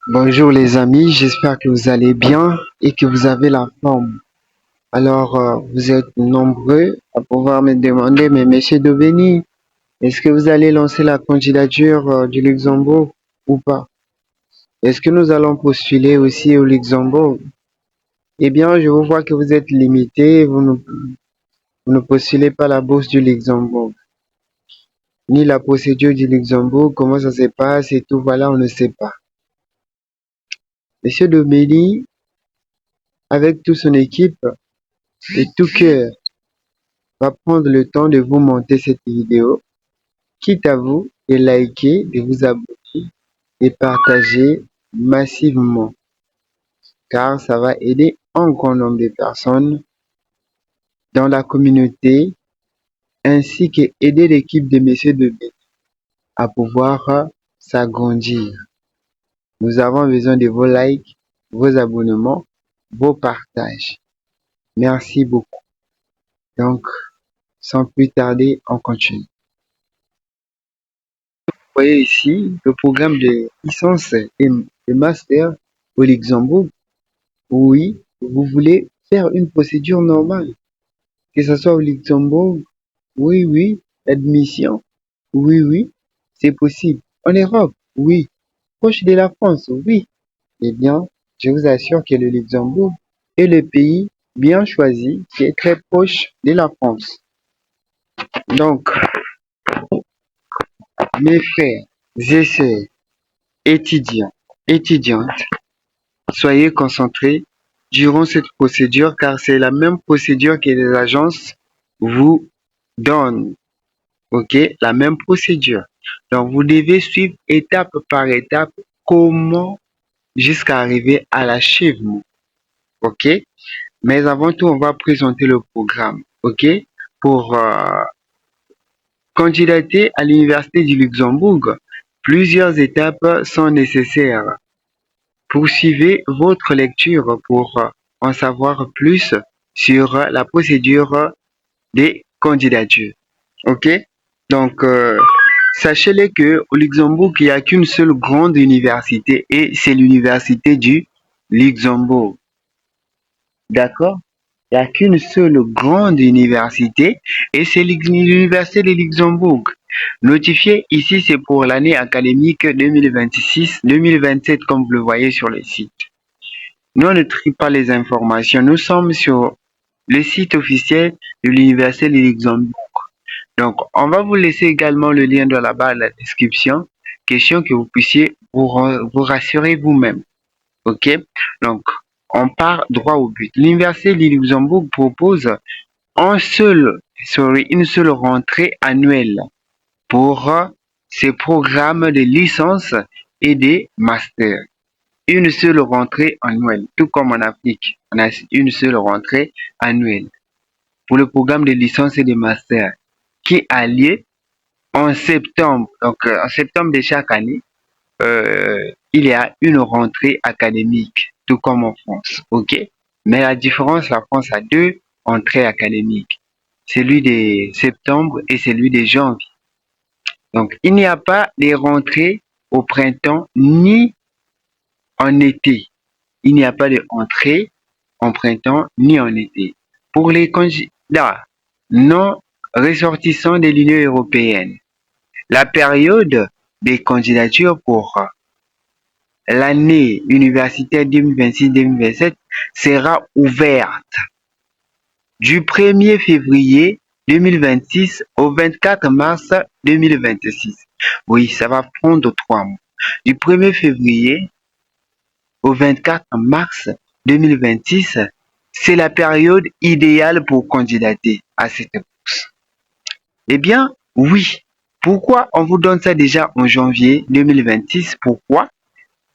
Bonjour les amis, j'espère que vous allez bien et que vous avez la forme. Alors, vous êtes nombreux à pouvoir me demander, mais Monsieur Devenny, est-ce que vous allez lancer la candidature du Luxembourg ou pas? Est-ce que nous allons postuler aussi au Luxembourg? Eh bien, je vous vois que vous êtes limité, vous ne postulez pas la bourse du Luxembourg, ni la procédure du Luxembourg, comment ça se passe et tout, voilà, on ne sait pas. Monsieur Devenny, avec toute son équipe et tout cœur, va prendre le temps de vous monter cette vidéo, quitte à vous de liker, de vous abonner et partager massivement, car ça va aider un grand nombre de personnes dans la communauté, ainsi que aider l'équipe de Messieurs de B à pouvoir s'agrandir. Nous avons besoin de vos likes, vos abonnements, vos partages. Merci beaucoup. Donc, sans plus tarder, on continue. Vous voyez ici le programme de licence et de master au Luxembourg. Oui, vous voulez faire une procédure normale, que ce soit au Luxembourg. Oui, oui, admission. Oui, oui, c'est possible. En Europe, oui. Proche de la France, oui. Eh bien, je vous assure que le Luxembourg est le pays bien choisi qui est très proche de la France. Donc, mes frères et sœurs, étudiants, étudiantes, soyez concentrés durant cette procédure car c'est la même procédure que les agences vous donnent. Ok, la même procédure. Donc vous devez suivre étape par étape comment jusqu'à arriver à l'achèvement. Ok, mais avant tout, on va présenter le programme. Ok, pour candidater à l'Université du Luxembourg, plusieurs étapes sont nécessaires. Poursuivez votre lecture pour en savoir plus sur la procédure des candidatures. Ok? Donc, sachez-le que au Luxembourg, il n'y a qu'une seule grande université et c'est l'université du Luxembourg. D'accord? Il n'y a qu'une seule grande université et c'est l'université de Luxembourg. Notifié ici, c'est pour l'année académique 2026-2027 comme vous le voyez sur le site. Nous, on ne trie pas les informations. Nous sommes sur le site officiel de l'Université de Luxembourg. Donc, on va vous laisser également le lien dans la barre de la description, question que vous puissiez vous rassurer vous-même. OK? Donc, on part droit au but. L'Université de Luxembourg propose une seule rentrée annuelle pour ces programmes de licence et de master. Une seule rentrée annuelle, tout comme en Afrique, on a une seule rentrée annuelle pour le programme de licence et de master qui a lieu en septembre. Donc, en septembre de chaque année, il y a une rentrée académique, tout comme en France. OK? Mais la différence, la France a deux rentrées académiques, celui de septembre et celui de janvier. Donc, il n'y a pas de rentrée au printemps ni en été. Il n'y a pas de rentrée en printemps ni en été. Pour les candidats non ressortissants de l'Union européenne, la période des candidatures pour l'année universitaire 2026-2027 sera ouverte du 1er février 2026 au 24 mars 2026. Oui, ça va prendre 3 mois. Du 1er février au 24 mars 2026, c'est la période idéale pour candidater à cette bourse. Eh bien, oui. Pourquoi on vous donne ça déjà en janvier 2026? Pourquoi?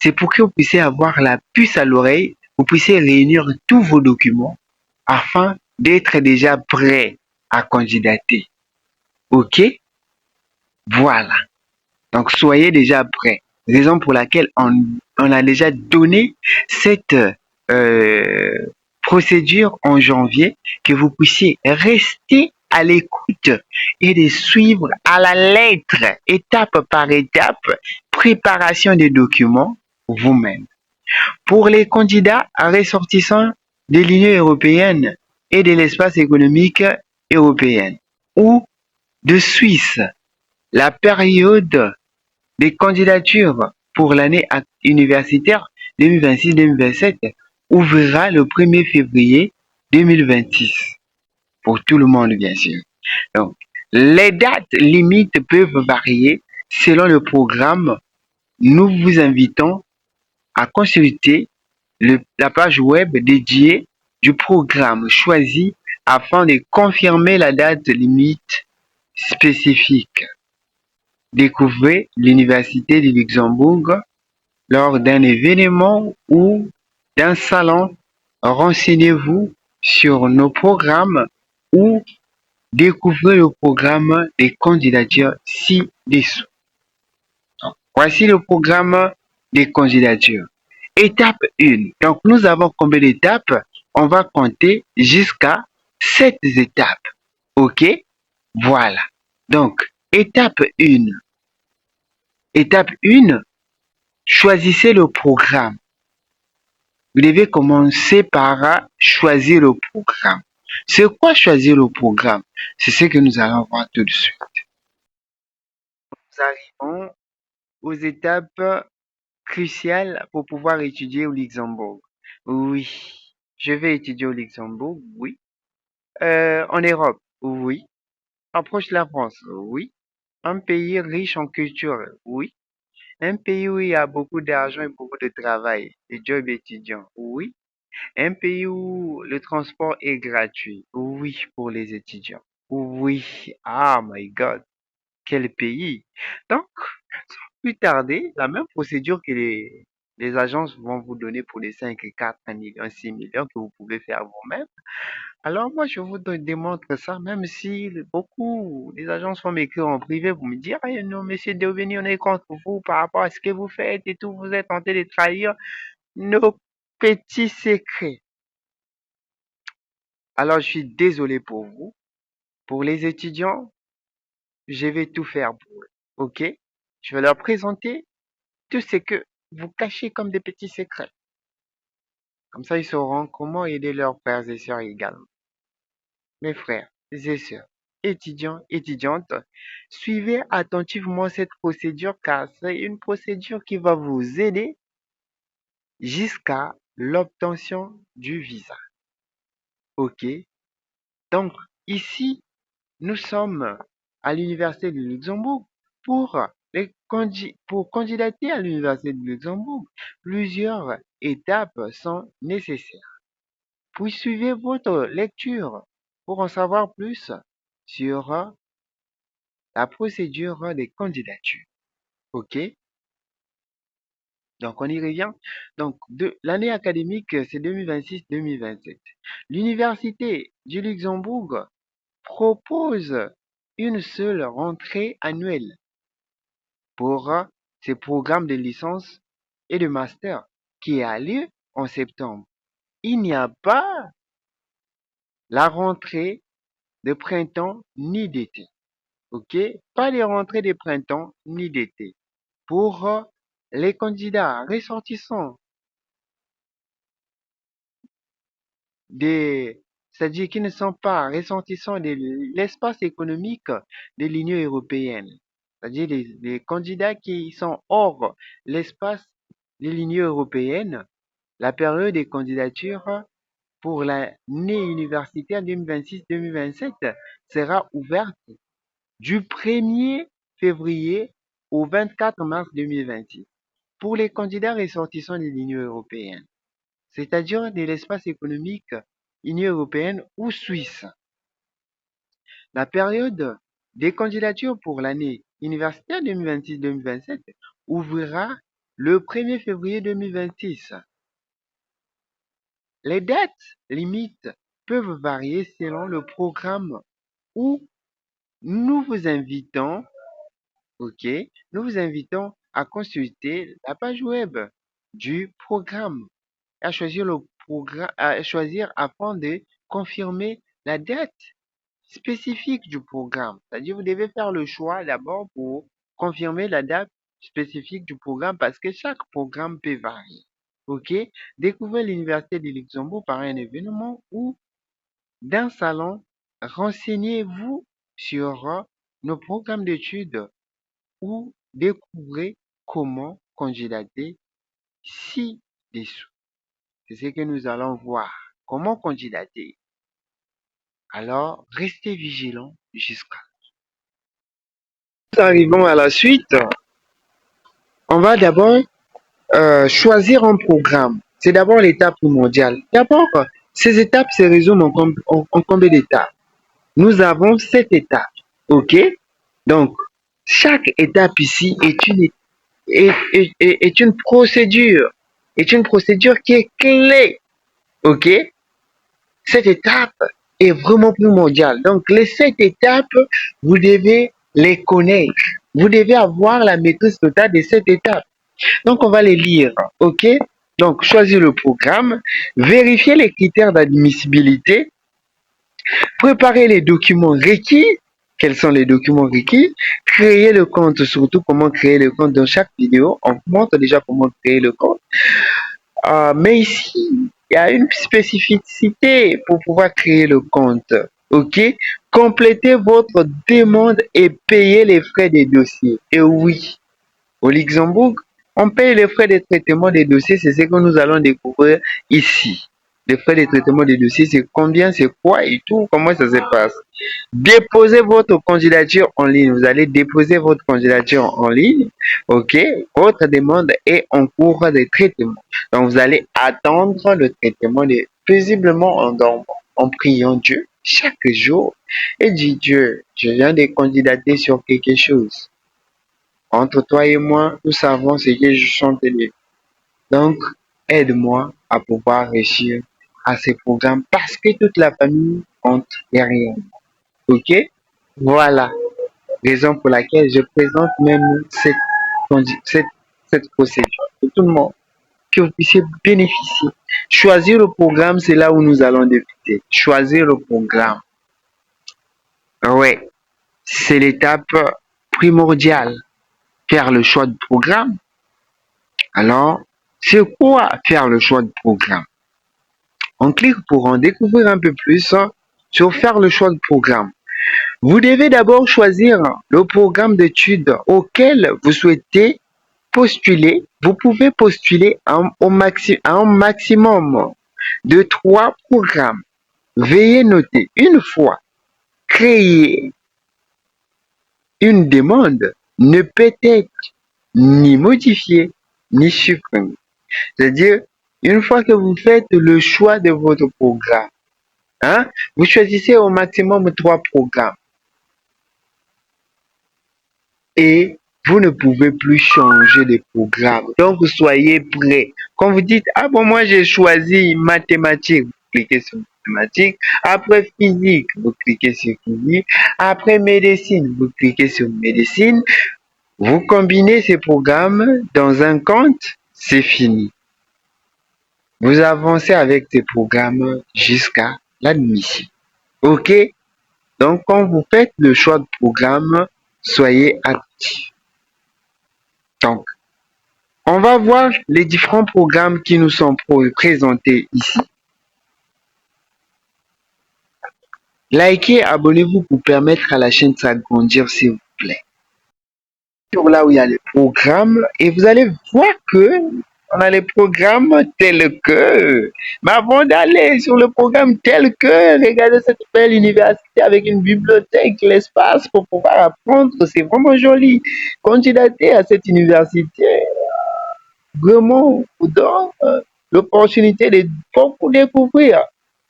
C'est pour que vous puissiez avoir la puce à l'oreille, vous puissiez réunir tous vos documents afin d'être déjà prêt à candidater. OK? Voilà. Donc, soyez déjà prêts. Raison pour laquelle on a déjà donné cette procédure en janvier, que vous puissiez rester à l'écoute et de suivre à la lettre, étape par étape, préparation des documents vous-même. Pour les candidats ressortissants de l'Union européenne et de l'espace économique européen ou de Suisse, la période des candidatures pour l'année universitaire 2026-2027 ouvrira le 1er février 2026 pour tout le monde, bien sûr. Donc, les dates limites peuvent varier selon le programme. Nous vous invitons à consulter la page web dédiée du programme choisi afin de confirmer la date limite spécifique. Découvrez l'Université du Luxembourg lors d'un événement ou d'un salon. Renseignez-vous sur nos programmes ou découvrez le programme des candidatures ci-dessous. Voici le programme des candidatures. Étape 1. Donc, nous avons combien d'étapes? On va compter jusqu'à 7 étapes. OK? Voilà. Donc, étape 1. Étape 1. Choisissez le programme. Vous devez commencer par choisir le programme. C'est quoi choisir le programme? C'est ce que nous allons voir tout de suite. Nous arrivons aux étapes cruciales pour pouvoir étudier au Luxembourg. Oui, je vais étudier au Luxembourg, oui. En Europe, oui. En proche de la France, oui. Un pays riche en culture, oui. Un pays où il y a beaucoup d'argent et beaucoup de travail, de jobs étudiants, oui. Un pays où le transport est gratuit, oui, pour les étudiants. Oui, ah my God, quel pays. Donc, plus tarder, la même procédure que les agences vont vous donner pour les 5, 4, 1 million, 6 millions que vous pouvez faire vous-même. Alors moi, je vous démontre ça, même si beaucoup des agences vont m'écrire en privé pour me dire, ah non, monsieur Deoveni, on est contre vous par rapport à ce que vous faites et tout, vous êtes tenté de trahir nos petits secrets. Alors, je suis désolé pour vous. Pour les étudiants, je vais tout faire pour eux. OK? Je vais leur présenter tout ce que vous cachez comme des petits secrets. Comme ça, ils sauront comment aider leurs frères et sœurs également. Mes frères et sœurs, étudiants, étudiantes, suivez attentivement cette procédure car c'est une procédure qui va vous aider jusqu'à l'obtention du visa. OK? Donc, ici, nous sommes à l'Université du Luxembourg pour candidater à l'Université du Luxembourg. Plusieurs étapes sont nécessaires. Poursuivez votre lecture pour en savoir plus sur la procédure des candidatures. OK? Donc, on y revient. Donc, l'année académique, c'est 2026-2027. L'Université du Luxembourg propose une seule rentrée annuelle pour ces programmes de licence et de master qui a lieu en septembre. Il n'y a pas la rentrée de printemps ni d'été. OK? Pas les rentrées de printemps ni d'été. Pour les candidats ressortissants c'est-à-dire qui ne sont pas ressortissants de l'espace économique de l'Union européenne, c'est-à-dire les candidats qui sont hors l'espace de l'Union européenne, la période des candidatures pour l'année universitaire 2026-2027 sera ouverte du 1er février au 24 mars 2026 pour les candidats ressortissants de l'Union européenne, c'est-à-dire de l'espace économique Union européenne ou suisse. La période des candidatures pour l'année universitaire 2026-2027 ouvrira le 1er février 2026. Les dates limites peuvent varier selon le programme où nous vous invitons, OK, nous vous invitons à consulter la page web du programme, à choisir le programme, à choisir afin de confirmer la date spécifique du programme. C'est-à-dire, vous devez faire le choix d'abord pour confirmer la date spécifique du programme parce que chaque programme peut varier. OK? Découvrez l'Université du Luxembourg par un événement ou d'un salon. Renseignez-vous sur nos programmes d'études ou découvrez comment candidater ci-dessous. C'est ce que nous allons voir. Comment candidater? Alors, restez vigilants jusqu'à. Nous arrivons à la suite. On va d'abord choisir un programme. C'est d'abord l'étape primordiale. D'abord, ces étapes se résument en combien d'étapes? Nous avons 7 étapes. OK? Donc, chaque étape ici est une procédure. Est une procédure qui est clé. OK? Cette étape est vraiment primordiale. Donc, les 7 étapes, vous devez les connaître. Vous devez avoir la maîtrise totale de cette étape. Donc, on va les lire. OK? Donc, choisir le programme, vérifier les critères d'admissibilité, préparer les documents requis. Quels sont les documents requis? Créer le compte, surtout comment créer le compte dans chaque vidéo. On montre déjà comment créer le compte. Mais ici, il y a une spécificité pour pouvoir créer le compte. OK? Complétez votre demande et payez les frais des dossiers. Et oui, au Luxembourg, on paye les frais de traitement des dossiers. C'est ce que nous allons découvrir ici. Les frais de traitement des dossiers, c'est combien, c'est quoi et tout, comment ça se passe. Déposez votre candidature en ligne. Vous allez déposer votre candidature en ligne. OK? Votre demande est en cours de traitement. Donc, vous allez attendre le traitement paisiblement en dormant, en priant Dieu chaque jour et dit Dieu, je viens de candidater sur quelque chose. Entre toi et moi, nous savons ce que je chante. Donc, aide-moi à pouvoir réussir à ces programmes parce que toute la famille compte derrière. OK? Voilà, raison pour laquelle je présente même cette, cette procédure pour tout le monde, que vous puissiez bénéficier. Choisir le programme, c'est là où nous allons débuter. Choisir le programme. Ouais, c'est l'étape primordiale. Faire le choix de programme. Alors, c'est quoi faire le choix de programme? On clique pour en découvrir un peu plus sur faire le choix de programme. Vous devez d'abord choisir le programme d'études auquel vous souhaitez postuler. Vous pouvez postuler à un maximum de 3 programmes. Veuillez noter, une fois créée, une demande ne peut être ni modifiée ni supprimée. C'est-à-dire, une fois que vous faites le choix de votre programme, hein, vous choisissez au maximum 3 programmes. Et vous ne pouvez plus changer de programme. Donc, soyez prêts. Quand vous dites, ah bon, moi j'ai choisi mathématiques, vous cliquez sur mathématiques. Après physique, vous cliquez sur physique. Après médecine, vous cliquez sur médecine. Vous combinez ces programmes dans un compte, c'est fini. Vous avancez avec ces programmes jusqu'à l'admission. OK? Donc, quand vous faites le choix de programme, soyez actifs. Donc, on va voir les différents programmes qui nous sont présentés ici. Likez, abonnez-vous pour permettre à la chaîne de s'agrandir, s'il vous plaît. Sur là où il y a les programmes, et vous allez voir que on a les programmes tels que, mais avant d'aller sur le programme tel que, regardez cette belle université avec une bibliothèque, l'espace pour pouvoir apprendre, c'est vraiment joli. Candidater à cette université, vraiment vous donne l'opportunité de beaucoup découvrir.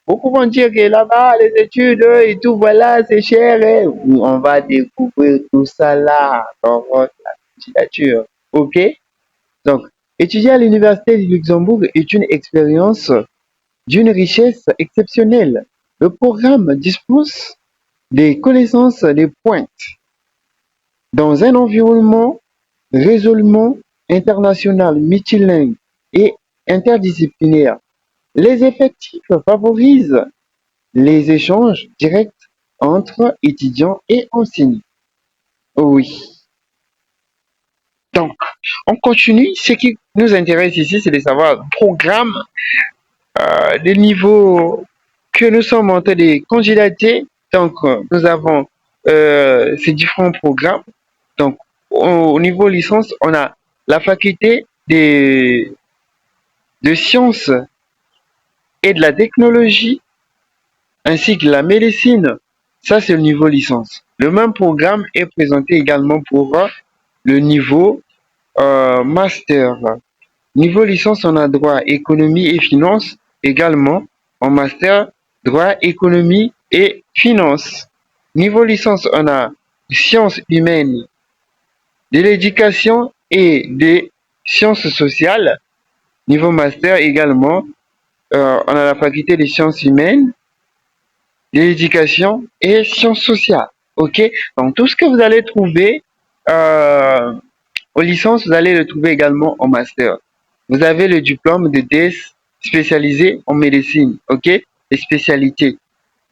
Beaucoup vont dire que là-bas, les études et tout, voilà, c'est cher. Et on va découvrir tout ça là dans votre candidature. OK? Donc, étudier à l'Université du Luxembourg est une expérience d'une richesse exceptionnelle. Le programme dispose des connaissances de pointe dans un environnement résolument international, multilingue et interdisciplinaire. Les effectifs favorisent les échanges directs entre étudiants et enseignants. Oui. Donc, on continue. Ce qui nous intéresse ici, c'est de savoir le programme, des niveaux que nous sommes en train de candidater. Donc, nous avons ces différents programmes. Donc, au niveau licence, on a la faculté de sciences et de la technologie, ainsi que la médecine. Ça, c'est le niveau licence. Le même programme est présenté également pour le niveau master. Niveau licence, on a droit, économie et finance. Également, en master, droit, économie et finance. Niveau licence, on a sciences humaines, de l'éducation et des sciences sociales. Niveau master également, on a la faculté des sciences humaines, de l'éducation et sciences sociales. Ok? Donc tout ce que vous allez trouver euh, aux licences, vous allez le trouver également en master. Vous avez le diplôme de DS spécialisé en médecine. Ok? Les spécialités.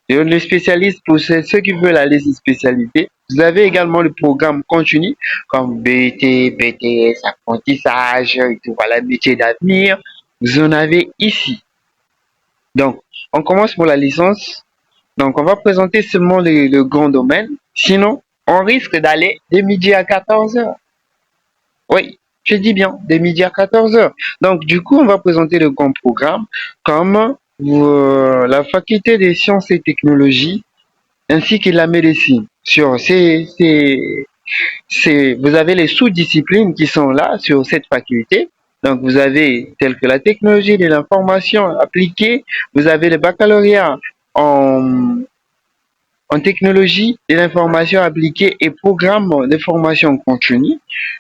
Et les spécialistes, pour ceux qui veulent aller sur spécialité, vous avez également le programme continu, comme BT, BTS, apprentissage, et tout, voilà, métier d'avenir. Vous en avez ici. Donc, on commence pour la licence. Donc, on va présenter seulement le grand domaine. Sinon, on risque d'aller de midi à 14 heures. Oui, je dis bien, de midi à 14 heures. Donc, du coup, on va présenter le grand programme comme la faculté des sciences et technologies ainsi que la médecine. Vous avez les sous-disciplines qui sont là sur cette faculté. Donc, vous avez telles que la technologie de l'information appliquée, vous avez le baccalauréat en, en technologie de l'information appliquée et programme de formation continue.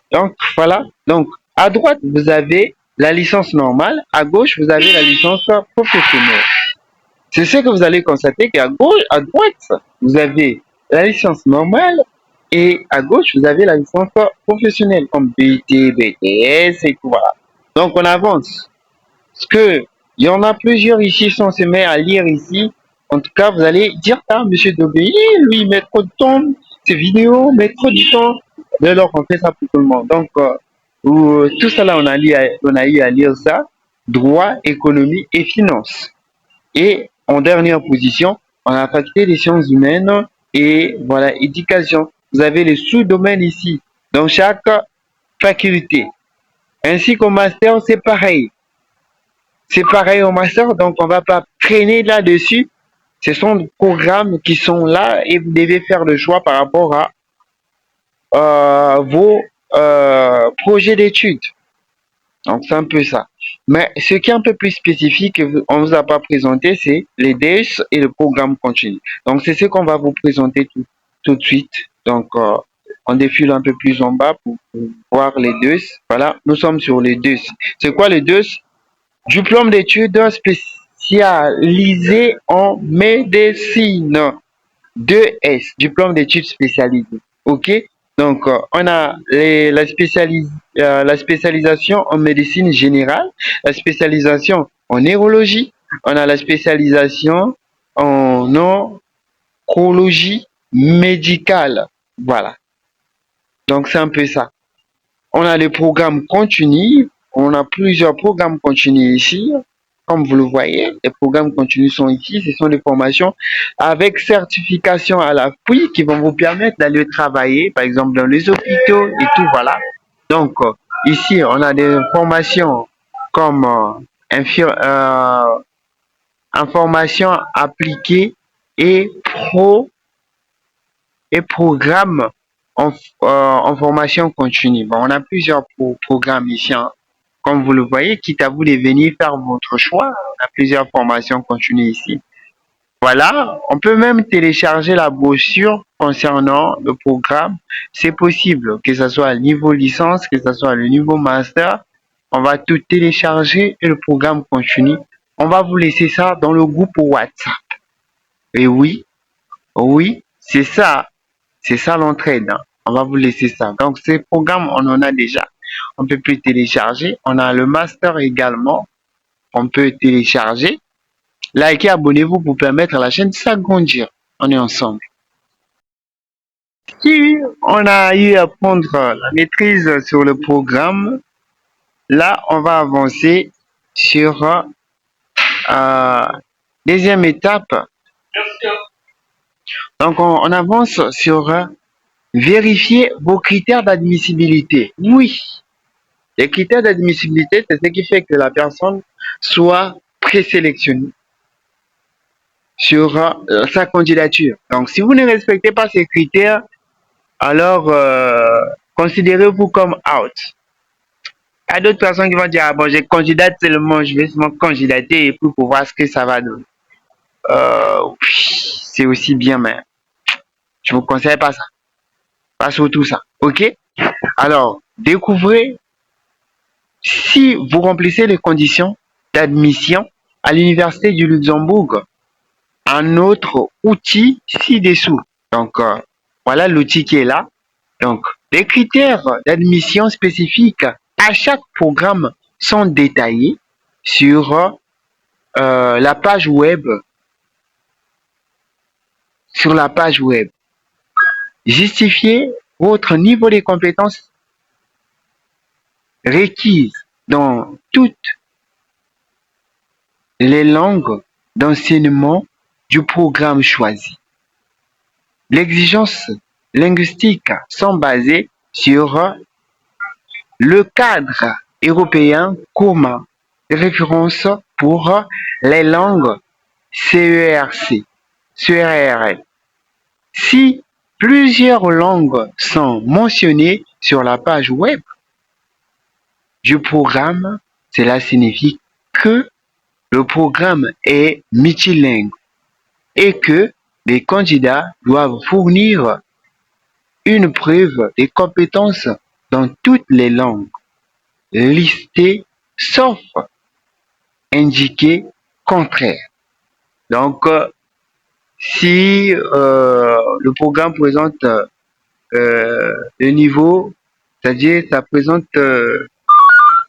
Donc, voilà. Donc, à droite, vous avez la licence normale, à gauche, vous avez la licence professionnelle. C'est ce que vous allez constater qu'à gauche, à droite, vous avez la licence normale et à gauche, vous avez la licence professionnelle comme BT, BTS et tout voilà. Donc on avance. Parce que il y en a plusieurs ici, si on se met à lire ici, en tout cas, vous allez dire, ah, monsieur Dobé, lui, il met trop de temps, ses vidéos, met trop de temps. Dès lors, on fait ça pour tout le monde. Donc, tout ça là, on a eu à lire ça. Droit, économie et finance. Et en dernière position, on a la faculté des sciences humaines et voilà, éducation. Vous avez les sous-domaines ici dans chaque faculté. Ainsi qu'au master, c'est pareil. C'est pareil au master, donc on va pas traîner là-dessus. Ce sont des programmes qui sont là et vous devez faire le choix par rapport à vos projets d'études. Donc c'est un peu ça. Mais ce qui est un peu plus spécifique, on vous a pas présenté, c'est les DES et le programme continu. Donc c'est ce qu'on va vous présenter tout de suite. Donc on défile un peu plus en bas pour voir les DES. Voilà, nous sommes sur les DES. C'est quoi les DES? Diplôme d'études spécialisé en médecine. 2S, diplôme d'études spécialisées. OK? Donc, on a la spécialisation en médecine générale, la spécialisation en neurologie, on a la spécialisation en oncologie médicale. Voilà. Donc, c'est un peu ça. On a les programmes continus. On a plusieurs programmes continus ici. Comme vous le voyez, les programmes continus sont ici. Ce sont des formations avec certification à l'appui qui vont vous permettre d'aller travailler, par exemple, dans les hôpitaux et tout, voilà. Donc, ici, on a des formations comme information appliquée et pro et programme en formation continue. Bon, on a plusieurs programmes ici, hein. Comme vous le voyez, quitte à vous de venir faire votre choix, on a plusieurs formations continues ici. Voilà, on peut même télécharger la brochure concernant le programme. C'est possible, que ce soit le niveau licence, que ce soit le niveau master. On va tout télécharger et le programme continue. On va vous laisser ça dans le groupe WhatsApp. Et oui, oui, c'est ça l'entraide, hein. On va vous laisser ça. Donc, ces programmes, on en a déjà. On peut plus télécharger. On a le master également. On peut télécharger. Likez, abonnez-vous pour permettre à la chaîne de s'agrandir. On est ensemble. Si on a eu à prendre la maîtrise sur le programme, là, on va avancer sur deuxième étape. Donc, on avance sur vérifier vos critères d'admissibilité. Oui, les critères d'admissibilité, c'est ce qui fait que la personne soit présélectionnée sur sa candidature. Donc, si vous ne respectez pas ces critères, alors considérez-vous comme out. Il y a d'autres personnes qui vont dire, ah bon, je candidate seulement, je vais seulement candidater pour voir ce que ça va donner. C'est aussi bien, mais je vous conseille pas ça. Pas surtout ça. OK? Alors, découvrez si vous remplissez les conditions d'admission à l'Université du Luxembourg. Un autre outil ci-dessous. Donc, voilà l'outil qui est là. Donc, les critères d'admission spécifiques à chaque programme sont détaillés sur la page web. Sur la page web. Justifiez votre niveau de compétences requises dans toutes les langues d'enseignement du programme choisi. Les exigences linguistiques sont basées sur le cadre européen commun de référence pour les langues CERC, CERL. Si plusieurs langues sont mentionnées sur la page web du programme, cela signifie que le programme est multilingue et que les candidats doivent fournir une preuve des compétences dans toutes les langues listées sauf indiqué contraire. Donc, si le programme présente le niveau, c'est-à-dire ça présente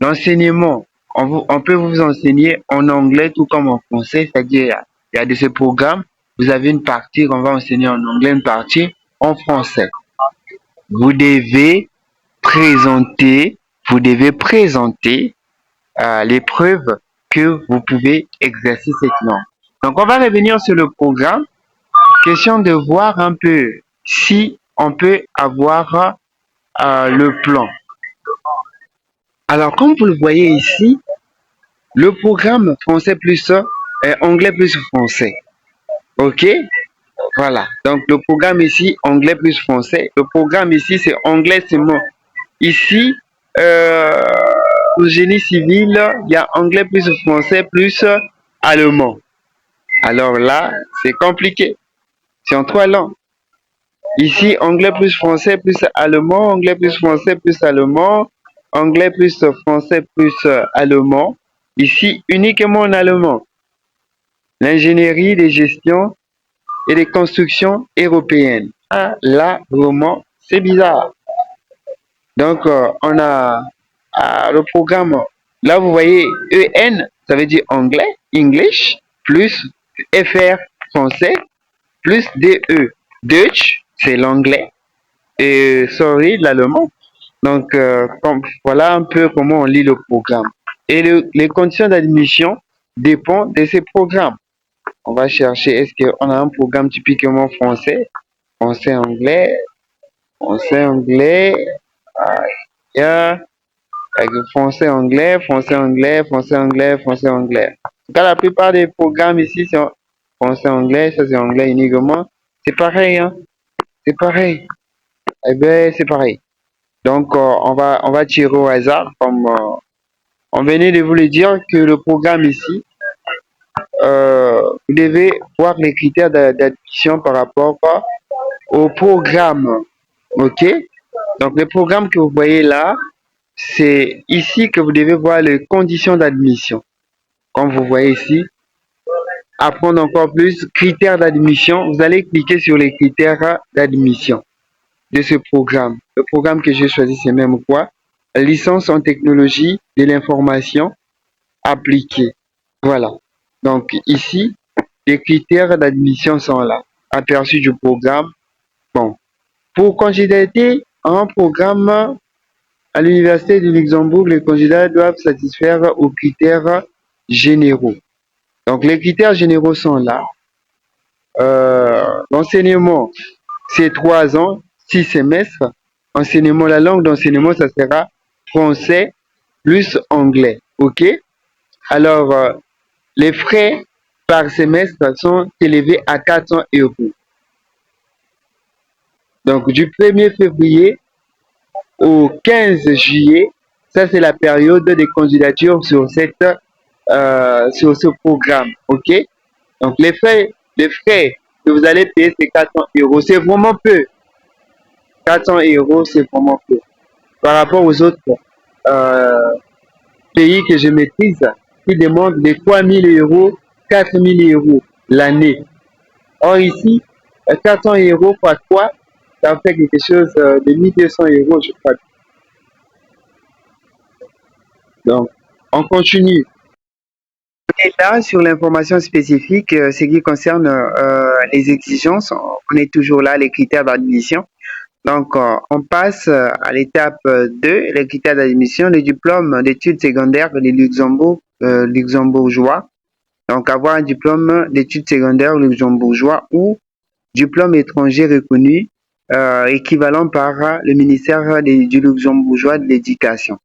l'enseignement, on peut vous enseigner en anglais tout comme en français, c'est-à-dire il y a de ces programmes, vous avez une partie qu'on va enseigner en anglais, une partie en français. Vous devez présenter, les preuves que vous pouvez exercer cette langue. Donc, on va revenir sur le programme. Question de voir un peu si on peut avoir le plan. Alors, comme vous le voyez ici, le programme français plus anglais plus français. OK? Voilà. Donc, le programme ici, anglais plus français. Le programme ici, c'est anglais seulement. Ici, au génie civil, il y a anglais plus français plus allemand. Alors là, c'est compliqué. C'est en 3 langues. Ici, anglais plus français plus allemand, anglais plus français plus allemand, anglais plus français plus allemand. Ici, uniquement en allemand. L'ingénierie des gestions et des constructions européennes. Ah, là, vraiment, c'est bizarre. Donc, on a le programme. Là, vous voyez EN, ça veut dire anglais, English, plus FR, français, plus DE, Deutsch, c'est l'anglais, et sorry, l'allemand. Donc, voilà un peu comment on lit le programme. Et les conditions d'admission dépendent de ces programmes. On va chercher, est-ce qu'on a un programme typiquement français, français-anglais, français-anglais, avec français-anglais, français-anglais, français-anglais, français-anglais. En tout cas, la plupart des programmes ici sont français-anglais, ça c'est anglais uniquement. C'est pareil, hein? C'est pareil. Eh ben, c'est pareil. Donc, on va tirer au hasard, comme on venait de vous le dire, que le programme ici, vous devez voir les critères d'admission par rapport au programme. OK? Donc, le programme que vous voyez là, c'est ici que vous devez voir les conditions d'admission. Comme vous voyez ici, apprendre encore plus, critères d'admission. Vous allez cliquer sur les critères d'admission de ce programme. Le programme que j'ai choisi, c'est même quoi? Licence en technologie de l'information appliquée. Voilà. Donc ici, les critères d'admission sont là. Aperçu du programme. Bon. Pour candidater à un programme à l'Université du Luxembourg, les candidats doivent satisfaire aux critères généraux. Donc, les critères généraux sont là. L'enseignement, c'est 3 ans, 6 semestres. Enseignement, la langue d'enseignement, ça sera français plus anglais. OK? Alors, les frais par semestre sont élevés à 400 €. Donc, du 1er février au 15 juillet, ça c'est la période des candidatures sur ce programme. OK? Donc, les frais que vous allez payer, c'est 400 €. C'est vraiment peu. 400 €, c'est vraiment peu. Par rapport aux autres euh, pays que je maîtrise, qui demandent de 3 000 €, 4 000 € l'année. Or ici, 400 € fois 3, ça fait quelque chose de 1 200 €, je crois. Donc, on continue. Et là, sur l'information spécifique, ce qui concerne les exigences, on est toujours là, les critères d'admission. Donc, on passe à l'étape 2, les critères d'admission, le diplôme d'études secondaires du Luxembourg, luxembourgeois. Donc, avoir un diplôme d'études secondaires luxembourgeois ou diplôme étranger reconnu, équivalent par le ministère du luxembourgeois de l'éducation.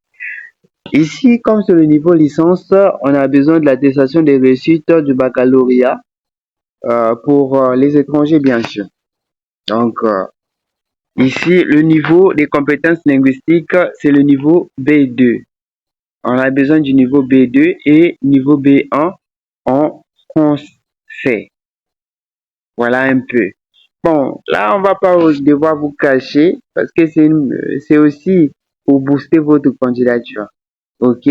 Ici, comme sur le niveau licence, on a besoin de l'attestation des réussites du baccalauréat pour les étrangers, bien sûr. Donc, ici, le niveau des compétences linguistiques, c'est le niveau B2. On a besoin du niveau B2 et niveau B1 en français. Voilà un peu. Bon, là, on va pas devoir vous cacher parce que c'est aussi pour booster votre candidature. OK?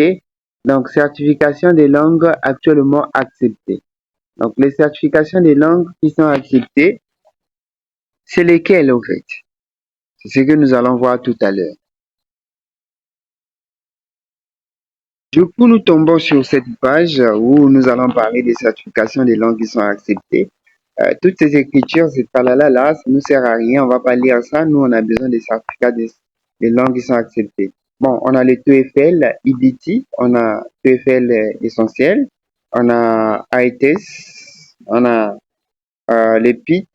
Donc, certification des langues actuellement acceptées. Donc, les certifications des langues qui sont acceptées, c'est lesquelles, au fait? C'est ce que nous allons voir tout à l'heure. Du coup, nous tombons sur cette page où nous allons parler des certifications des langues qui sont acceptées. Toutes ces écritures, c'est pas là, ça ne nous sert à rien, on va pas lire ça. Nous, on a besoin des certificats des langues qui sont acceptées. Bon, on a le TOEFL, IBT, on a TOEFL essentiel, on a ITES, on a les PIT,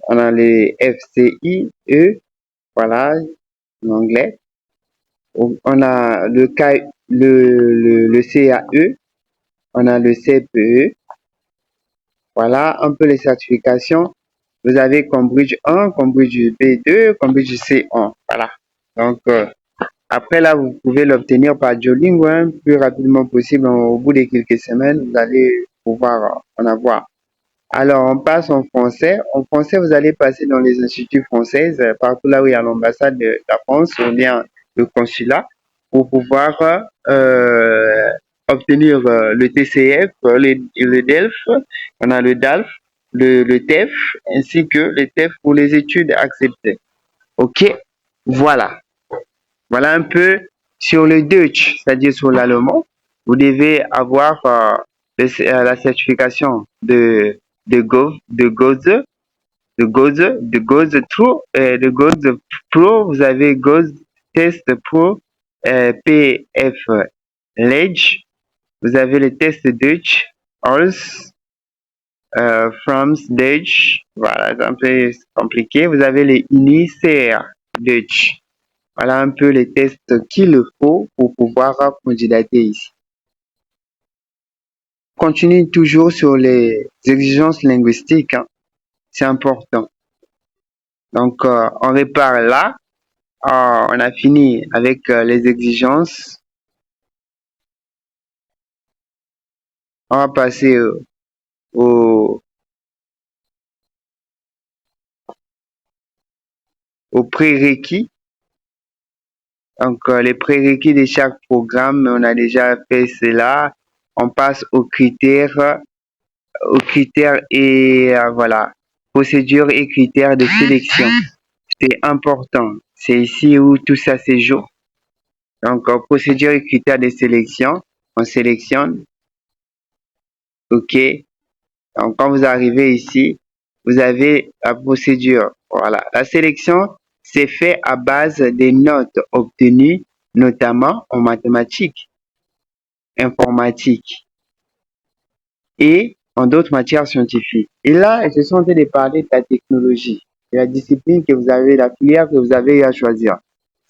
on a les FCI, voilà, en anglais. On a le CAE, on a le CPE. Voilà un peu les certifications. Vous avez Cambridge 1, Cambridge B2, Cambridge C1. Voilà. Donc, après là, vous pouvez l'obtenir par Duolingo, hein, plus rapidement possible. Au bout de quelques semaines, vous allez pouvoir en avoir. Alors, on passe en français. En français, vous allez passer dans les instituts françaises, partout là où il y a l'ambassade de la France ou bien le consulat, pour pouvoir obtenir le TCF, le DELF, on a le DALF, le TEF, ainsi que le TEF pour les études acceptées. OK? Voilà. Voilà un peu sur le Deutsch, c'est-à-dire sur l'allemand. Vous devez avoir la certification de Goethe, de Goethe Pro. Vous avez Goethe Test Pro, PF Ledge. Vous avez le test Deutsch, Als, France Deutsch. Voilà, c'est un peu compliqué. Vous avez les Initiaire Deutsch. Voilà un peu les tests qu'il faut pour pouvoir candidater ici. Continue toujours sur les exigences linguistiques, hein. C'est important. Donc, on répare là. On a fini avec les exigences. On va passer au, aux prérequis. Donc, les prérequis de chaque programme, on a déjà fait cela. On passe aux critères et voilà, procédures et critères de sélection. C'est important. C'est ici où tout ça se joue. Donc, procédure et critères de sélection, on sélectionne. OK. Donc, quand vous arrivez ici, vous avez la procédure. Voilà. La sélection, c'est fait à base des notes obtenues notamment en mathématiques, informatique et en d'autres matières scientifiques. Et là, je suis en train de parler de la technologie, de la discipline que vous avez, la filière que vous avez à choisir.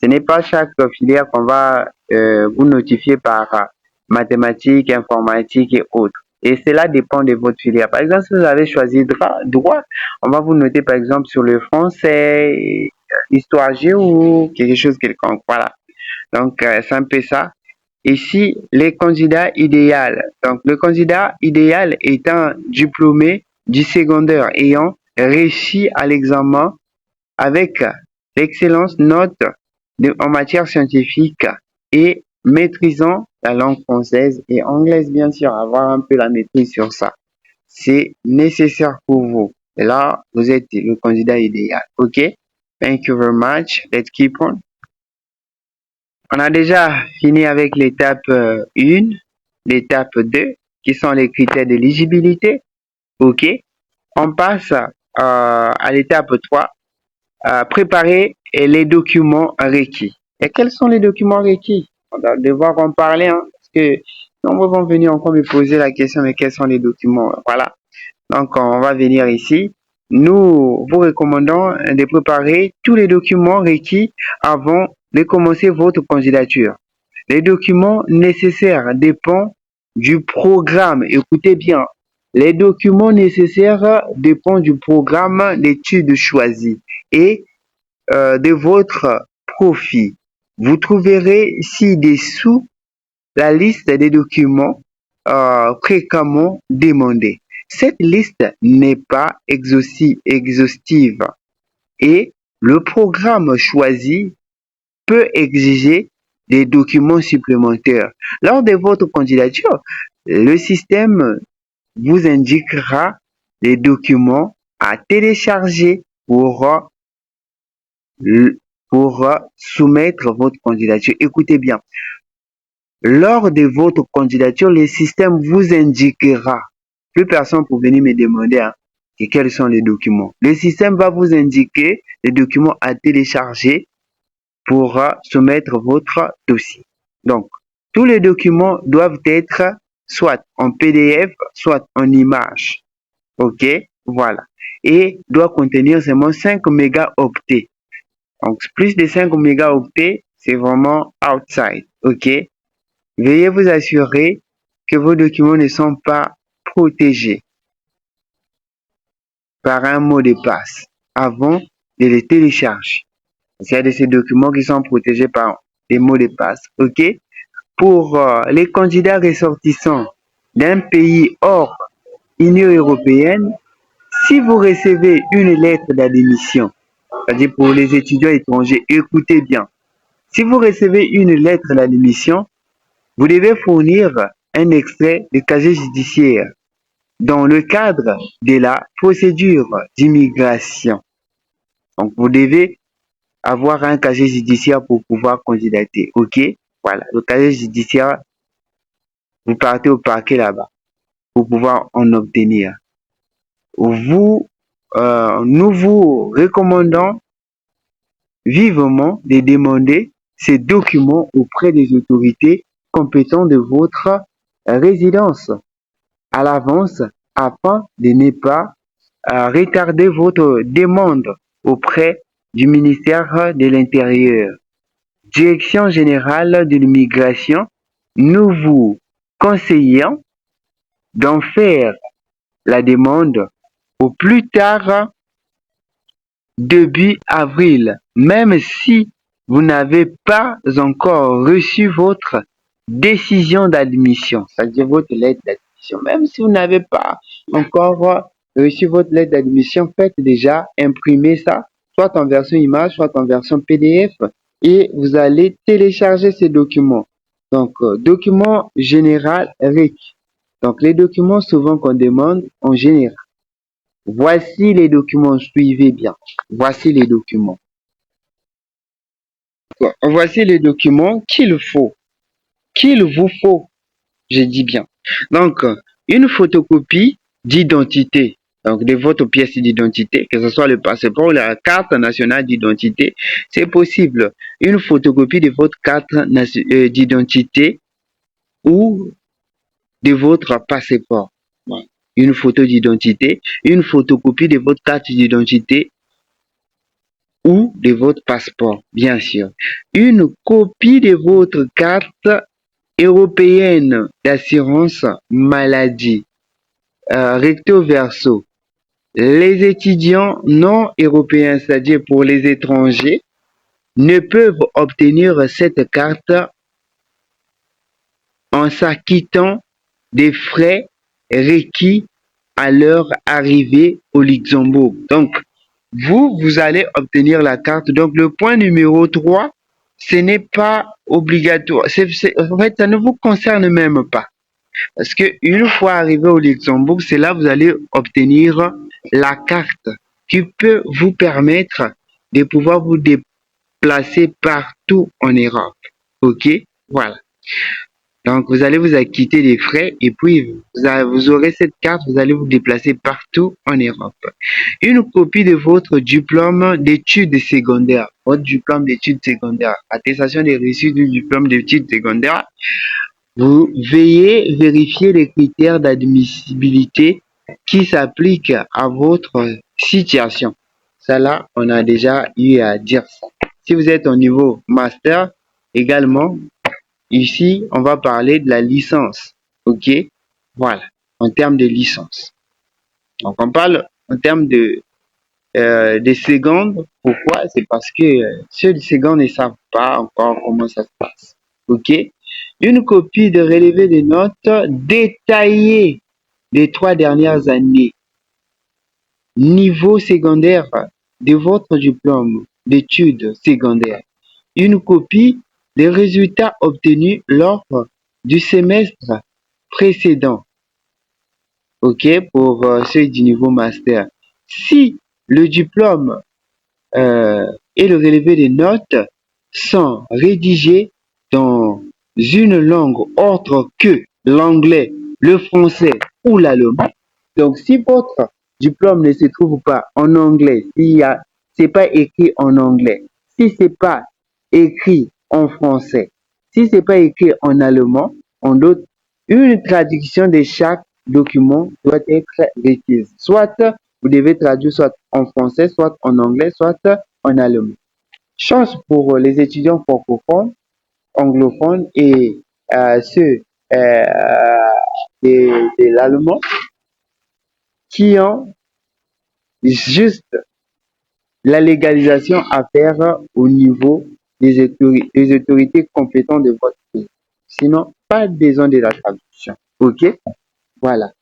Ce n'est pas chaque filière qu'on va vous notifier par mathématiques, informatique et autres. Et cela dépend de votre filière. Par exemple, si vous avez choisi droit, on va vous noter par exemple sur le français, histoire géo ou quelque chose quelconque. Voilà. Donc, c'est un peu ça. Ici, les candidats idéaux. Donc, le candidat idéal est un diplômé du secondaire ayant réussi à l'examen avec l'excellence note en matière scientifique et maîtrisant la langue française et anglaise, bien sûr, avoir un peu la maîtrise sur ça. C'est nécessaire pour vous. Et là, vous êtes le candidat idéal. OK? Thank you very much. Let's keep on. On a déjà fini avec l'étape 1, l'étape 2, qui sont les critères d'éligibilité. OK? On passe à l'étape 3, préparer les documents requis. Et quels sont les documents requis? On va devoir en parler, hein, parce que nombreux vont venir encore me poser la question, mais quels sont les documents? Voilà. Donc, on va venir ici. Nous vous recommandons de préparer tous les documents requis avant de commencer votre candidature. Les documents nécessaires dépendent du programme. Écoutez bien. Les documents nécessaires dépendent du programme d'études choisi et de votre profil. Vous trouverez ci-dessous la liste des documents fréquemment demandés. Cette liste n'est pas exhaustive et le programme choisi peut exiger des documents supplémentaires. Lors de votre candidature, le système vous indiquera les documents à télécharger pour soumettre votre candidature. Écoutez bien. Lors de votre candidature, le système vous indiquera. Plus personne pour venir me demander quels sont les documents. Le système va vous indiquer les documents à télécharger pour soumettre votre dossier. Donc, tous les documents doivent être soit en PDF, soit en image. OK? Voilà. Et doit contenir seulement 5 mégaoctets. Donc, plus de 5 mégaoctets, c'est vraiment outside. OK? Veuillez vous assurer que vos documents ne sont pas protégés par un mot de passe avant de les télécharger. Il y a de ces documents qui sont protégés par des mots de passe. OK? Pour les candidats ressortissants d'un pays hors Union européenne, si vous recevez une lettre d'admission, c'est-à-dire pour les étudiants étrangers, écoutez bien. Si vous recevez une lettre d'admission, vous devez fournir un extrait de casier judiciaire dans le cadre de la procédure d'immigration. Donc, vous devez avoir un casier judiciaire pour pouvoir candidater. OK? Voilà, le casier judiciaire, vous partez au parquet là-bas pour pouvoir en obtenir. Nous vous recommandons vivement de demander ces documents auprès des autorités compétentes de votre résidence à l'avance afin de ne pas retarder votre demande auprès du ministère de l'Intérieur. Direction générale de l'immigration, nous vous conseillons d'en faire la demande au plus tard début avril, même si vous n'avez pas encore reçu votre décision d'admission, c'est-à-dire votre lettre d'admission. Même si vous n'avez pas encore reçu votre lettre d'admission, faites déjà imprimer ça, soit en version image, soit en version PDF, et vous allez télécharger ces documents. Donc, document général requis. Donc, les documents souvent qu'on demande en général. Voici les documents, suivez bien. Voici les documents. Voici les documents qu'il vous faut, je dis bien. Donc, une photocopie d'identité. Donc, de votre pièce d'identité, que ce soit le passeport ou la carte nationale d'identité, c'est possible. Une photocopie de votre carte d'identité ou de votre passeport. Une photo d'identité, une photocopie de votre carte d'identité ou de votre passeport, bien sûr. Une copie de votre carte européenne d'assurance maladie, recto verso. Les étudiants non européens, c'est-à-dire pour les étrangers, ne peuvent obtenir cette carte en s'acquittant des frais requis à leur arrivée au Luxembourg. Donc, vous allez obtenir la carte. Donc, le point numéro 3, ce n'est pas obligatoire. En fait, ça ne vous concerne même pas. Parce que une fois arrivé au Luxembourg, c'est là que vous allez obtenir la carte qui peut vous permettre de pouvoir vous déplacer partout en Europe. OK? Voilà. Donc, vous allez vous acquitter des frais et puis vous aurez cette carte, vous allez vous déplacer partout en Europe. Une copie de votre diplôme d'études secondaires, votre diplôme d'études secondaires, attestation des reçus du diplôme d'études secondaires. Vous veillez vérifier les critères d'admissibilité qui s'appliquent à votre situation. Ça là, on a déjà eu à dire ça. Si vous êtes au niveau master, également, ici, on va parler de la licence. OK? Voilà, en termes de licence. Donc, on parle en termes de secondes. Pourquoi? C'est parce que ceux de secondes ne savent pas encore comment ça se passe. OK? Une copie de relevé des notes détaillées des 3 dernières années. Niveau secondaire de votre diplôme d'études secondaires. Une copie des résultats obtenus lors du semestre précédent. OK? Pour ceux du niveau master. Si le diplôme et le relevé des notes sont rédigés dans une langue autre que l'anglais, le français ou l'allemand. Donc, si votre diplôme ne se trouve pas en anglais, si c'est pas écrit en anglais, si c'est pas écrit en français, si c'est pas écrit en allemand, en d'autres, une traduction de chaque document doit être requise. Soit vous devez traduire soit en français, soit en anglais, soit en allemand. Chance pour les étudiants francophones, anglophones et ceux de l'allemand qui ont juste la légalisation à faire au niveau des autorités compétentes de votre pays. Sinon, pas besoin de la traduction. OK? Voilà.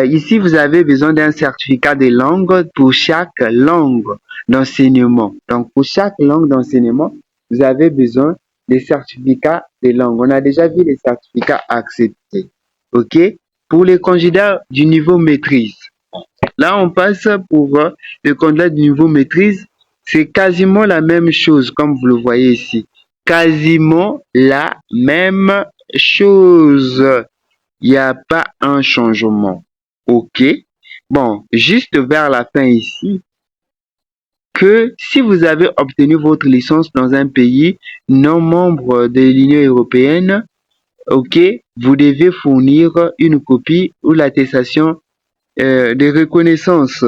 Ici, vous avez besoin d'un certificat de langue pour chaque langue d'enseignement. Donc, pour chaque langue d'enseignement, vous avez besoin des certificats de langue. On a déjà vu les certificats acceptés. OK? Pour les candidats du niveau maîtrise. Là, on passe pour le candidat du niveau maîtrise. C'est quasiment la même chose, comme vous le voyez ici. Quasiment la même chose. Il n'y a pas un changement. OK? Bon, juste vers la fin ici, que si vous avez obtenu votre licence dans un pays non membre de l'Union européenne, OK, vous devez fournir une copie ou l'attestation de reconnaissance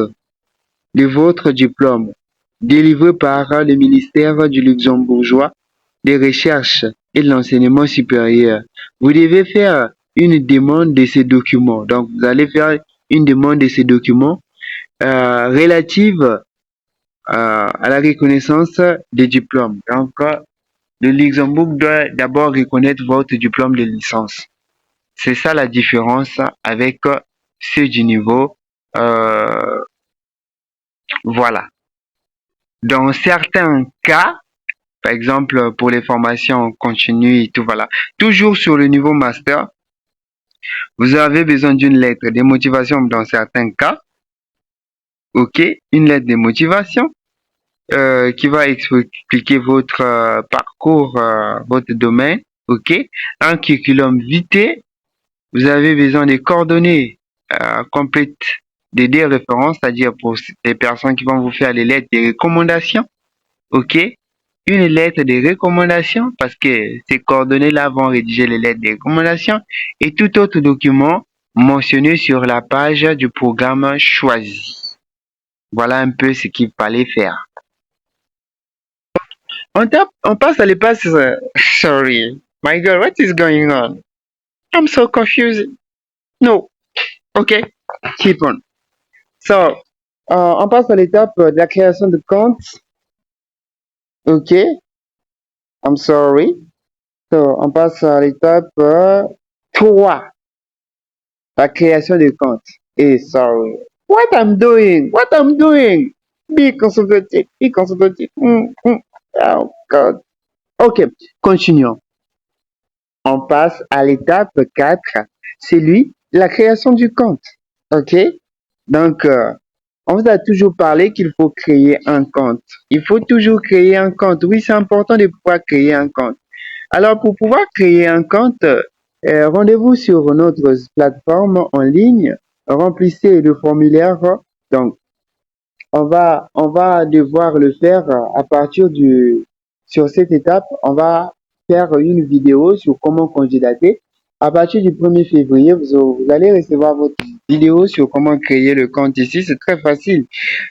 de votre diplôme délivré par le ministère du Luxembourgeois des recherches et de l'enseignement supérieur. Vous devez faire une demande de ces documents. Donc, vous allez faire une demande de ces documents relative à la reconnaissance des diplômes. Donc, le Luxembourg doit d'abord reconnaître votre diplôme de licence. C'est ça la différence avec ceux du niveau. Voilà. Dans certains cas, par exemple pour les formations continues et tout, voilà, toujours sur le niveau master, vous avez besoin d'une lettre de motivation dans certains cas. OK, une lettre de motivation qui va expliquer votre parcours, votre domaine. OK, un curriculum vitae. Vous avez besoin des coordonnées complètes de deux références, c'est-à-dire pour les personnes qui vont vous faire les lettres de recommandation, ok? Une lettre de recommandation parce que ces coordonnées-là vont rédiger les lettres de recommandation et tout autre document mentionné sur la page du programme choisi. Voilà un peu ce qu'il fallait faire. On passe à l'épasse. Sorry. My God, what is going on? I'm so confused. No. Okay. Keep on. So, on passe à l'étape de la création de compte. Ok. I'm sorry. So, on passe à l'étape 3. La création de compte. Et sorry. What I'm doing? What I'm doing? Be concentrated. Be concentrated. Oh God. Ok. Continuons. On passe à l'étape 4, celui la création du compte. OK? Donc, on vous a toujours parlé qu'il faut créer un compte. Il faut toujours créer un compte. Oui, c'est important de pouvoir créer un compte. Alors, pour pouvoir créer un compte, rendez-vous sur notre plateforme en ligne, remplissez le formulaire. Donc, on va devoir le faire à partir sur cette étape, on va faire une vidéo sur comment candidater. À partir du 1er février, vous allez recevoir votre vidéo sur comment créer le compte ici. C'est très facile.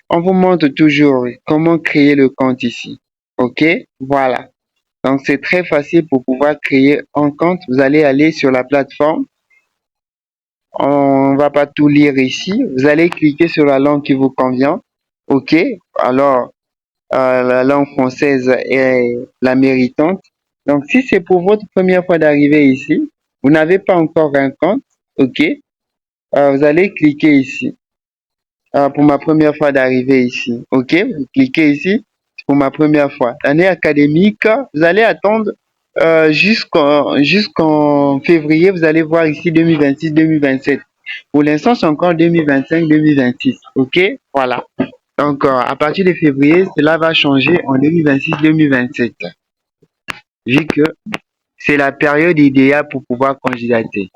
On vous montre toujours comment créer le compte ici. OK? Voilà. Donc, c'est très facile pour pouvoir créer un compte. Vous allez aller sur la plateforme. On va pas tout lire ici. Vous allez cliquer sur la langue qui vous convient. OK? Alors, la langue française est la méritante. Donc, si c'est pour votre première fois d'arriver ici, vous n'avez pas encore un compte, ok, vous allez cliquer ici. Pour ma première fois d'arriver ici, ok, vous cliquez ici, c'est pour ma première fois. L'année académique, vous allez attendre jusqu'en février, vous allez voir ici 2026-2027. Pour l'instant, c'est encore 2025-2026, ok, voilà. Donc, à partir de février, cela va changer en 2026-2027, vu que c'est la période idéale pour pouvoir candidater.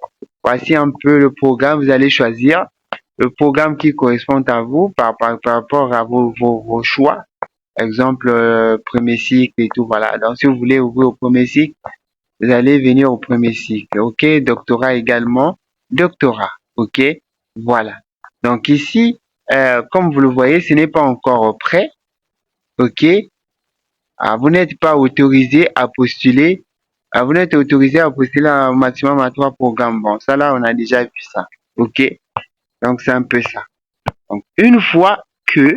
Voici un peu le programme. Vous allez choisir le programme qui correspond à vous par rapport à vos choix. Exemple, premier cycle et tout, voilà. Donc, si vous voulez ouvrir au premier cycle, vous allez venir au premier cycle. OK? Doctorat également. Doctorat. OK? Voilà. Donc ici, comme vous le voyez, ce n'est pas encore prêt. OK? Vous n'êtes pas autorisé à postuler. Vous n'êtes autorisé à postuler un maximum à 3 programmes. Bon, ça là, on a déjà vu ça. OK? Donc c'est un peu ça. Donc une fois que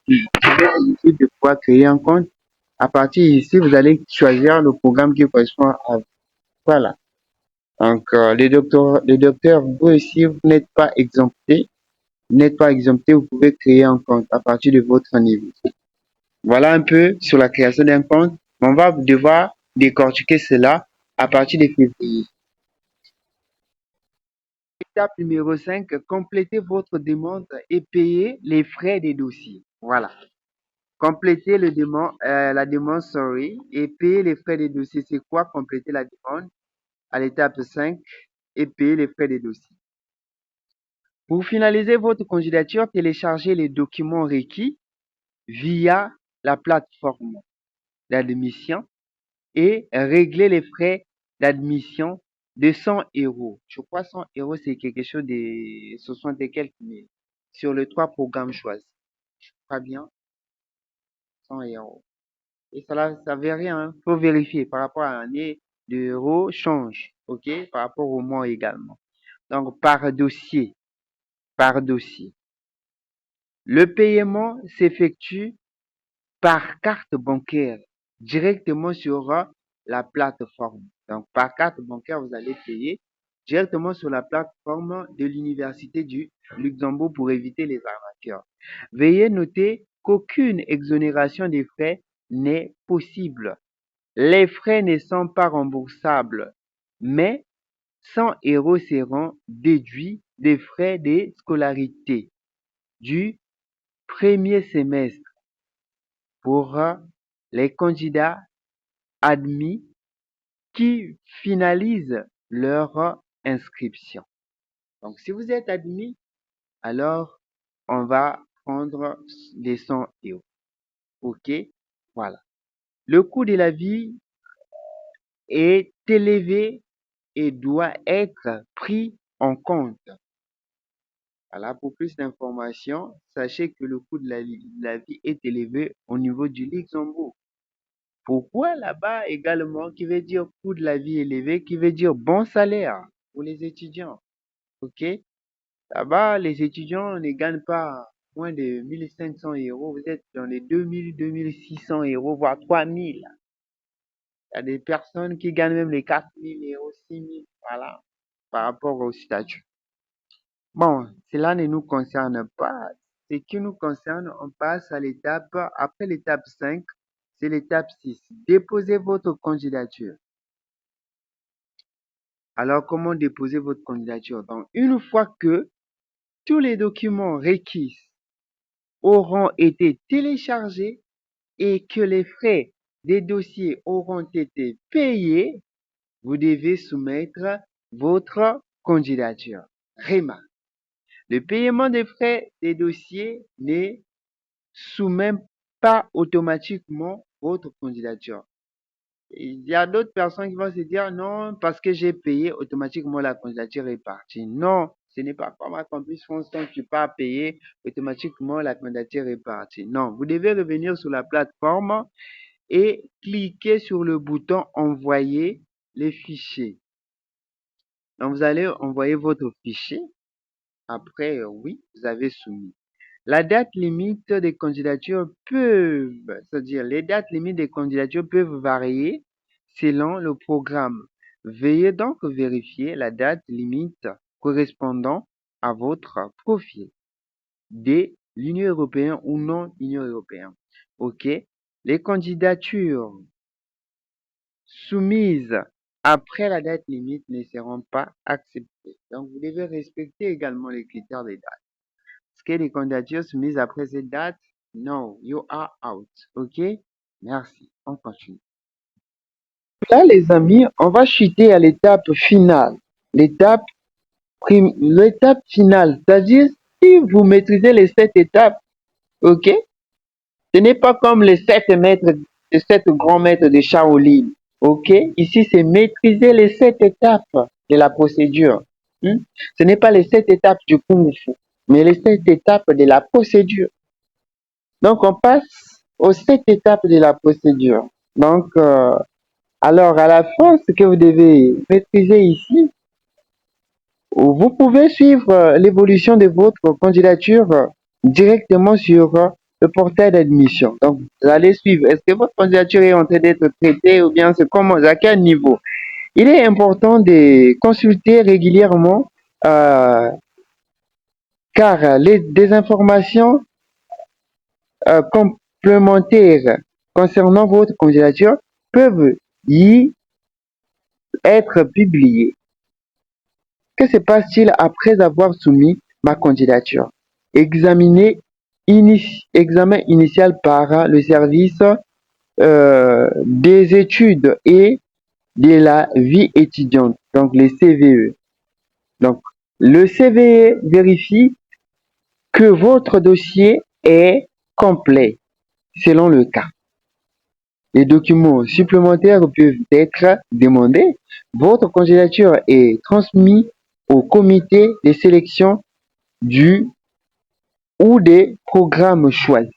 vous êtes éligible de pouvoir créer un compte, à partir d'ici, vous allez choisir le programme qui correspond à vous. Voilà. Donc les docteurs, vous aussi, vous n'êtes pas exempté. Vous n'êtes pas exempté, vous pouvez créer un compte à partir de votre niveau. Voilà un peu sur la création d'un compte. On va devoir décortiquer cela à partir de février. Étape numéro 5, complétez votre demande et payez les frais des dossiers. Voilà. Complétez la demande, sorry, et payez les frais des dossiers. C'est quoi compléter la demande à l'étape 5 et payer les frais des dossiers? Pour finaliser votre candidature, téléchargez les documents requis via la plateforme d'admission et régler les frais d'admission de 100 euros. Je crois 100 euros, c'est quelque chose de 60 et quelques mille sur les 3 programmes choisis. Pas bien, 100 euros. Et ça veut rien, hein. Faut vérifier par rapport à l'année, l'euro change, ok, par rapport au mois également. Donc, par dossier. Le paiement s'effectue par carte bancaire directement sur la plateforme. Donc, par carte bancaire, vous allez payer directement sur la plateforme de l'Université du Luxembourg pour éviter les arnaqueurs. Veuillez noter qu'aucune exonération des frais n'est possible. Les frais ne sont pas remboursables, mais 100 euros seront déduits des frais de scolarité du premier semestre pour les candidats admis qui finalisent leur inscription. Donc, si vous êtes admis, alors on va prendre les 100 euros. OK? Voilà. Le coût de la vie est élevé et doit être pris en compte. Voilà, pour plus d'informations, sachez que le coût de la vie est élevé au niveau du Luxembourg. Pourquoi là-bas également, qui veut dire coût de la vie élevé, qui veut dire bon salaire pour les étudiants. OK? Là-bas, les étudiants ne gagnent pas moins de 1500 euros. Vous êtes dans les 2000, 2600 euros, voire 3000. Il y a des personnes qui gagnent même les 4000 euros, 6000, voilà, par rapport au statut. Bon, cela ne nous concerne pas. Ce qui nous concerne, on passe à l'étape, après l'étape 5, c'est l'étape 6. Déposez votre candidature. Alors, comment déposer votre candidature? Donc, une fois que tous les documents requis auront été téléchargés et que les frais des dossiers auront été payés, vous devez soumettre votre candidature. Remarque, le paiement des frais des dossiers ne soumet pas automatiquement votre candidature. Il y a d'autres personnes qui vont se dire non, parce que j'ai payé, automatiquement la candidature est partie. Non, ce n'est pas comme à Campus France, quand tu pas payer, automatiquement la candidature est partie. Non, vous devez revenir sur la plateforme et cliquer sur le bouton envoyer les fichiers. Donc vous allez envoyer votre fichier. Après, oui, vous avez soumis. La date limite des candidatures c'est-à-dire les dates limites des candidatures peuvent varier selon le programme. Veuillez donc vérifier la date limite correspondant à votre profil de l'Union européenne ou non Union européenne. OK? Les candidatures soumises après la date limite ne seront pas acceptées. Donc, vous devez respecter également les critères des dates. Est-ce que les candidatures soumises après cette date? No, you are out. OK? Merci. On continue. Là, les amis, on va chuter à l'étape finale. L'étape finale, c'est-à-dire si vous maîtrisez les 7 étapes, OK? Ce n'est pas comme les 7 grands maîtres de Shaolin. OK? Ici, c'est maîtriser les 7 étapes de la procédure. Ce n'est pas les 7 étapes du Kung Fu, mais les 7 étapes de la procédure. Donc, on passe aux 7 étapes de la procédure. Donc, alors, à la fin, ce que vous devez maîtriser ici, vous pouvez suivre l'évolution de votre candidature directement sur le portail d'admission. Donc, vous allez suivre. Est-ce que votre candidature est en train d'être traitée ou bien c'est comment, à quel niveau? Il est important de consulter régulièrement car des informations complémentaires concernant votre candidature peuvent y être publiées. Que se passe-t-il après avoir soumis ma candidature? Examen initial par le service des études et de la vie étudiante, donc les CVE. Donc, le CVE vérifie que votre dossier est complet selon le cas. Les documents supplémentaires peuvent être demandés. Votre candidature est transmise au comité de sélection du ou des programmes choisis.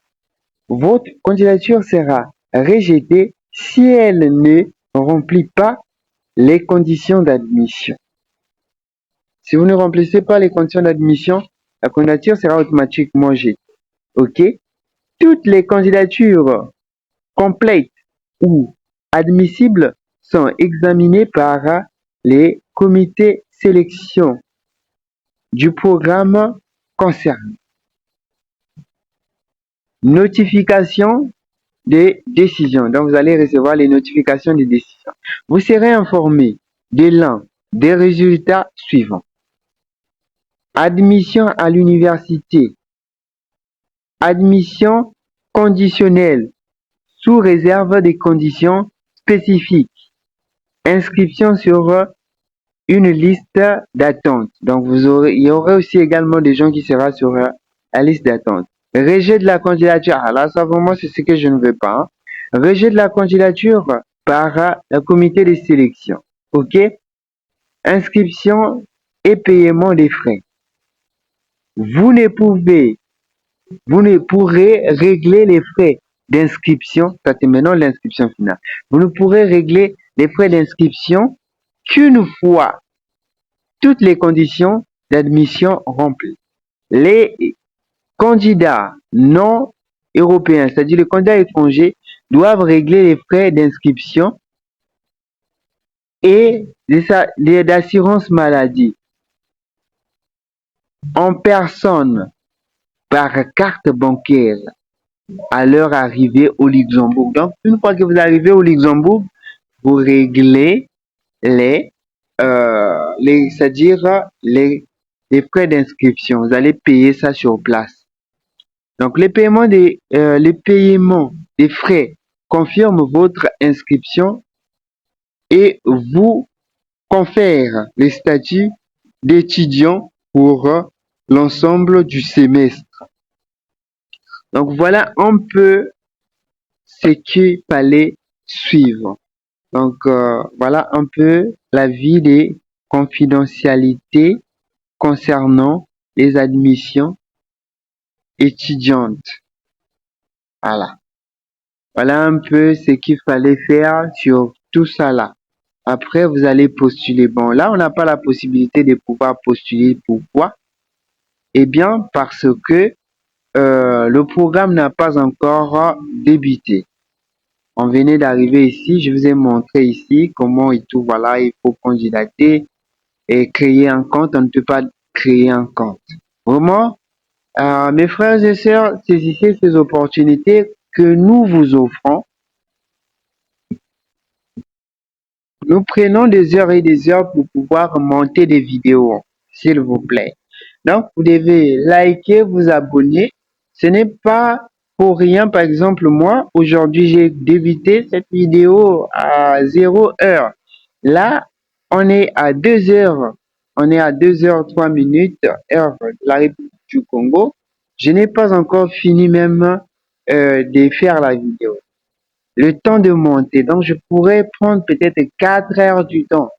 Votre candidature sera rejetée si elle ne remplit pas les conditions d'admission. Si vous ne remplissez pas les conditions d'admission, la candidature sera automatiquement jetée. OK? Toutes les candidatures complètes ou admissibles sont examinées par les comités sélection du programme concerné. Notification des décisions. Donc, vous allez recevoir les notifications des décisions. Vous serez informé de l'un des résultats suivants. Admission à l'université. Admission conditionnelle sous réserve des conditions spécifiques. Inscription sur une liste d'attente. Donc, il y aura aussi également des gens qui seront sur la liste d'attente. Rejet de la candidature. Ah là, ça vraiment, c'est ce que je ne veux pas. Hein. Rejet de la candidature par le comité de sélection. OK? Inscription et paiement des frais. Vous ne pouvez, vous ne pourrez régler les frais d'inscription, ça c'est maintenant l'inscription finale. Vous ne pourrez régler les frais d'inscription qu'une fois toutes les conditions d'admission remplies. Les candidats non européens, c'est-à-dire les candidats étrangers, doivent régler les frais d'inscription et d'assurance maladie en personne par carte bancaire à leur arrivée au Luxembourg. Donc, une fois que vous arrivez au Luxembourg, vous réglez c'est-à-dire les frais d'inscription. Vous allez payer ça sur place. Donc, les paiements des frais confirment votre inscription et vous confèrent le statut d'étudiant pour l'ensemble du semestre. Donc, voilà un peu ce qu'il fallait suivre. Donc, voilà un peu l'avis des confidentialités concernant les admissions étudiantes. Voilà. Voilà un peu ce qu'il fallait faire sur tout ça là. Après, vous allez postuler. Bon, là, on n'a pas la possibilité de pouvoir postuler. Pourquoi? Eh bien, parce que le programme n'a pas encore débuté. On venait d'arriver ici. Je vous ai montré ici comment et tout. Voilà, il faut candidater et créer un compte. On ne peut pas créer un compte. Vraiment, mes frères et sœurs, saisissez ces opportunités que nous vous offrons. Nous prenons des heures et des heures pour pouvoir monter des vidéos, s'il vous plaît. Donc, vous devez liker, vous abonner. Ce n'est pas pour rien. Par exemple, moi, aujourd'hui, j'ai débuté cette vidéo à 0 heure. Là, on est à 2 heures. On est à 2 heures 3 minutes, heure de la République du Congo. Je n'ai pas encore fini même de faire la vidéo. Le temps de monter. Donc, je pourrais prendre peut-être 4 heures du temps,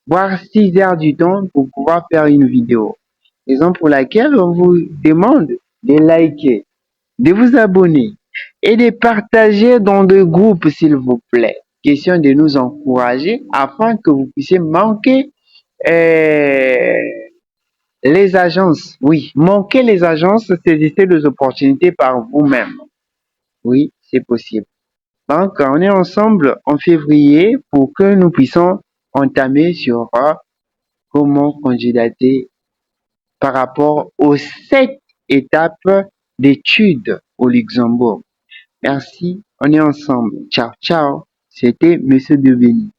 voire 6 heures du temps pour pouvoir faire une vidéo. Raison pour laquelle on vous demande de liker, de vous abonner et de partager dans des groupes, s'il vous plaît. Question de nous encourager afin que vous puissiez manquer euh, les agences. Oui, manquer les agences, saisissez les opportunités par vous-même. Oui, c'est possible. Donc, on est ensemble en février pour que nous puissions entamer sur comment candidater par rapport aux 7 étapes d'études au Luxembourg. Merci, on est ensemble. Ciao, ciao. C'était Monsieur Deveni.